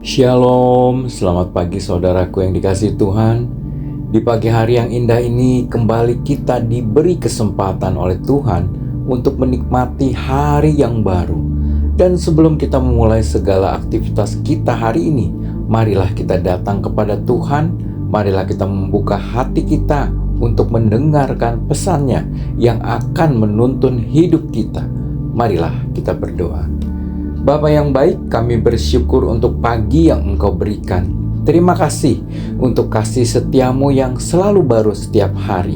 Shalom, selamat pagi saudaraku yang dikasihi Tuhan. Di pagi hari yang indah ini kembali kita diberi kesempatan oleh Tuhan untuk menikmati hari yang baru. Dan sebelum kita memulai segala aktivitas kita hari ini, marilah kita datang kepada Tuhan, marilah kita membuka hati kita untuk mendengarkan pesannya yang akan menuntun hidup kita. Marilah kita berdoa. Bapa yang baik, kami bersyukur untuk pagi yang Engkau berikan. Terima kasih untuk kasih setiamu yang selalu baru setiap hari.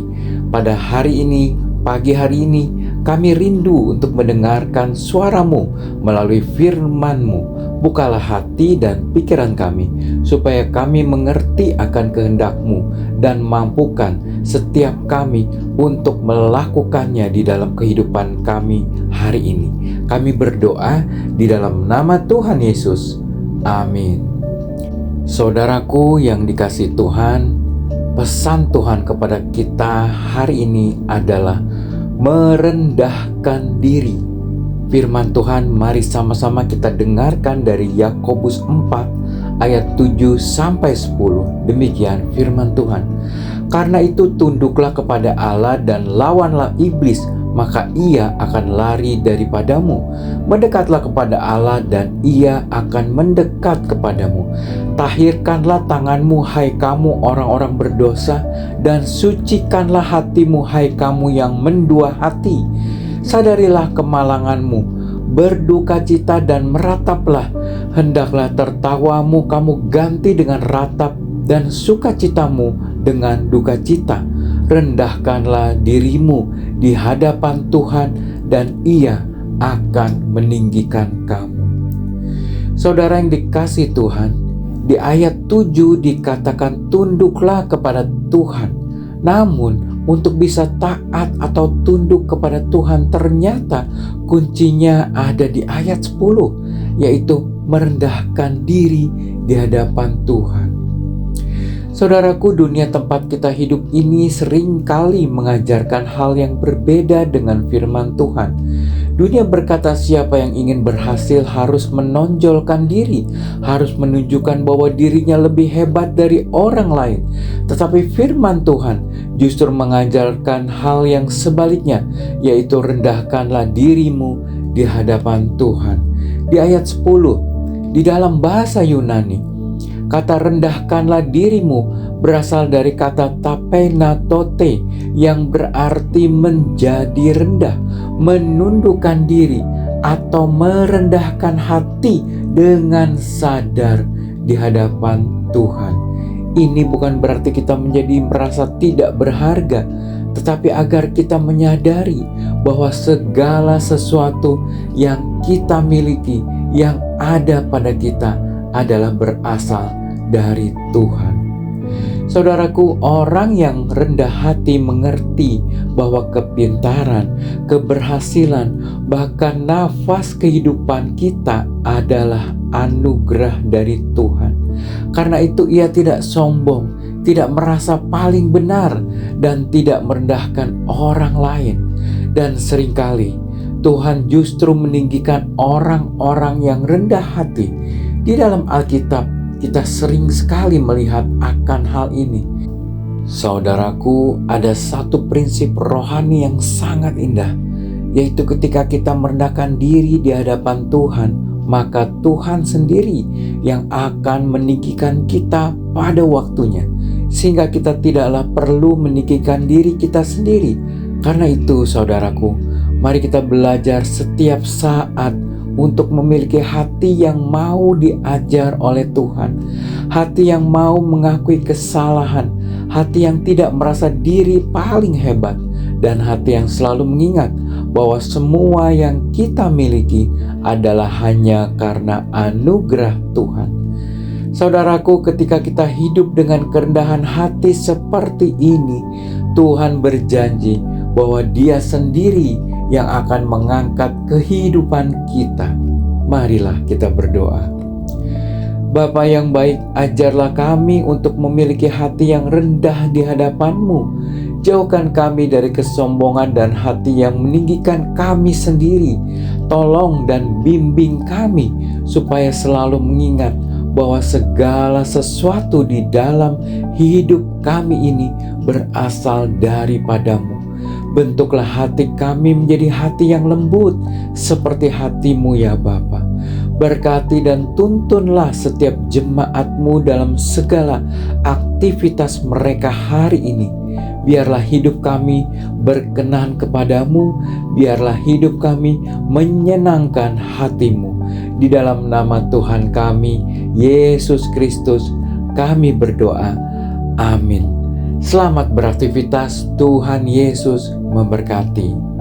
Pada hari ini, pagi hari ini, kami rindu untuk mendengarkan suaramu melalui firman-Mu. Bukalah hati dan pikiran kami, supaya kami mengerti akan kehendak-Mu dan mampukan setiap kami untuk melakukannya di dalam kehidupan kami hari ini. Kami berdoa di dalam nama Tuhan Yesus. Amin. Saudaraku yang dikasihi Tuhan, pesan Tuhan kepada kita hari ini adalah merendahkan diri. Firman Tuhan, mari sama-sama kita dengarkan dari Yakobus 4 ayat 7-10. Demikian firman Tuhan. Karena itu tunduklah kepada Allah dan lawanlah iblis, maka ia akan lari daripadamu. Mendekatlah kepada Allah dan ia akan mendekat kepadamu. Tahirkanlah tanganmu, hai kamu orang-orang berdosa, dan sucikanlah hatimu, hai kamu yang mendua hati. Sadarilah kemalanganmu, berdukacita dan merataplah. Hendaklah tertawamu kamu ganti dengan ratap, dan sukacitamu dengan dukacita. Rendahkanlah dirimu di hadapan Tuhan, dan Ia akan meninggikan kamu. Saudara yang dikasihi Tuhan, di ayat 7 dikatakan tunduklah kepada Tuhan. Namun untuk bisa taat atau tunduk kepada Tuhan, ternyata kuncinya ada di ayat 10, yaitu merendahkan diri di hadapan Tuhan. Saudaraku, dunia tempat kita hidup ini seringkali mengajarkan hal yang berbeda dengan firman Tuhan. Dunia berkata siapa yang ingin berhasil harus menonjolkan diri, harus menunjukkan bahwa dirinya lebih hebat dari orang lain. Tetapi firman Tuhan justru mengajarkan hal yang sebaliknya, yaitu rendahkanlah dirimu di hadapan Tuhan. Di ayat 10, di dalam bahasa Yunani, kata rendahkanlah dirimu berasal dari kata tapenatote yang berarti menjadi rendah, menundukkan diri atau merendahkan hati dengan sadar di hadapan Tuhan. Ini bukan berarti kita menjadi merasa tidak berharga, tetapi agar kita menyadari bahwa segala sesuatu yang kita miliki, yang ada pada kita adalah berasal dari Tuhan. Saudaraku, orang yang rendah hati mengerti bahwa kepintaran, keberhasilan, bahkan nafas kehidupan kita adalah anugerah dari Tuhan. Karena itu ia tidak sombong, tidak merasa paling benar, dan tidak merendahkan orang lain. Dan seringkali Tuhan justru meninggikan orang-orang yang rendah hati. Di dalam Alkitab, kita sering sekali melihat akan hal ini. Saudaraku, ada satu prinsip rohani yang sangat indah, yaitu ketika kita merendahkan diri di hadapan Tuhan, maka Tuhan sendiri yang akan meninggikan kita pada waktunya, sehingga kita tidaklah perlu meninggikan diri kita sendiri. Karena itu, saudaraku, mari kita belajar setiap saat untuk memiliki hati yang mau diajar oleh Tuhan, hati yang mau mengakui kesalahan, hati yang tidak merasa diri paling hebat, dan hati yang selalu mengingat bahwa semua yang kita miliki adalah hanya karena anugerah Tuhan. Saudaraku, ketika kita hidup dengan kerendahan hati seperti ini, Tuhan berjanji bahwa Dia sendiri yang akan mengangkat kehidupan kita. Marilah kita berdoa. Bapa yang baik, ajarlah kami untuk memiliki hati yang rendah di hadapan-Mu. Jauhkan kami dari kesombongan dan hati yang meninggikan kami sendiri. Tolong dan bimbing kami supaya selalu mengingat bahwa segala sesuatu di dalam hidup kami ini berasal daripadamu. Bentuklah hati kami menjadi hati yang lembut seperti hati-Mu ya Bapa. Berkati dan tuntunlah setiap jemaat-Mu dalam segala aktivitas mereka hari ini. Biarlah hidup kami berkenan kepadamu, biarlah hidup kami menyenangkan hati-Mu. Di dalam nama Tuhan kami, Yesus Kristus, kami berdoa. Amin. Selamat beraktivitas, Tuhan Yesus memberkati.